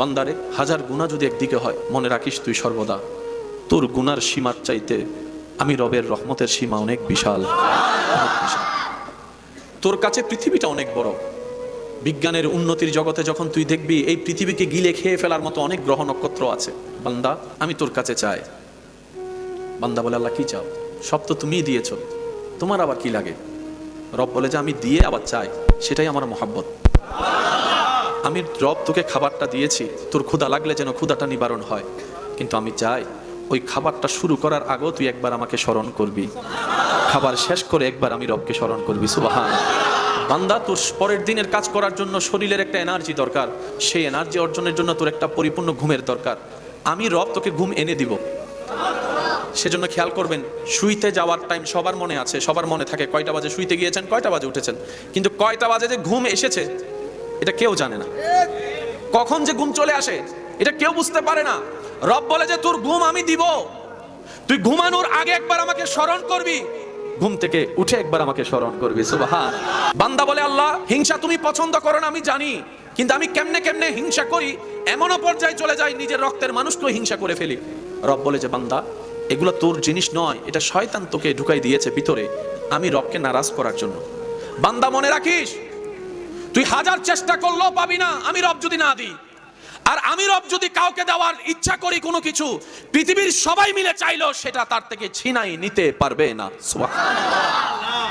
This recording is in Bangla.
বান্দারে, হাজার গুনাহ যদি একদিকে হয়, মনে রাখিস তুই সর্বদা তোর গুনার সীমার চাইতে আমি রবের রহমতের সীমা অনেক বিশাল, অনেক বিশাল। তোর কাছে পৃথিবীটা অনেক বড়। বিজ্ঞানের উন্নতির জগতে যখন তুই দেখবি এই পৃথিবীকে গিলে খেয়ে ফেলার মতো অনেক গ্রহ নক্ষত্র আছে, বান্দা আমি তোর কাছে চাই। বান্দা বলে, আল্লাহ কি চাও? সব তো তুমিই দিয়েছ, তোমার আবার কি লাগে? রব বলে যে আমি দিয়ে আবার চাই, সেটাই আমার মহাব্বত। আমি রব তোকে খাবারটা দিয়েছি, তোর ক্ষুধা লাগলে যেন ক্ষুধাটা নিবারণ হয়, কিন্তু আমি চাই ওই খাবারটা শুরু করার আগেও তুই একবার আমাকে স্মরণ করবি, খাবার শেষ করে একবার আমি রবকে স্মরণ করবি। সুবহান। বান্দা, তোর পরের দিনের কাজ করার জন্য শরীরের একটা এনার্জি দরকার, সেই এনার্জি অর্জনের জন্য তোর একটা পরিপূর্ণ ঘুমের দরকার। আমি রব তোকে ঘুম এনে দিব। সেজন্য খেয়াল করবেন, শুইতে যাওয়ার টাইম সবার মনে আছে, সবার মনে থাকে কয়টা বাজে শুইতে গিয়েছেন, কয়টা বাজে উঠেছেন, কিন্তু কয়টা বাজে যে ঘুম এসেছে এটা কেউ জানে না। কখন যে ঘুম চলে আসে এটা কেউ বুঝতে পারে না। রব বলে যে তোর ঘুম আমি দিব, তুই ঘুমানোর আগে একবার আমাকে স্মরণ করবি, ঘুম থেকে উঠে একবার আমাকে স্মরণ করবি। সুবহান। বান্দা বলে, আল্লাহ হিংসা তুমি পছন্দ করো না আমি জানি, কিন্তু আমি কেমনে কেমনে হিংসা করি, এমনও পর্যায়ে চলে যাই নিজের রক্তের মানুষকেও হিংসা করে ফেলি। রব বলে যে বান্দা, এগুলো তোর জিনিস নয়, এটা শয়তান তোকে ঢুকাই দিয়েছে ভিতরে আমি রবকে নারাজ করার জন্য। বান্দা মনে রাখিস, তুই হাজার চেষ্টা করলেও পাবি না আমি রব যদি না দিই। আর আমি রব যদি কাউকে দেওয়ার ইচ্ছা করি কোনো কিছু, পৃথিবীর সবাই মিলে চাইলেও সেটা তার থেকে ছিনাই নিতে পারবে না। সুবহানাল্লাহ।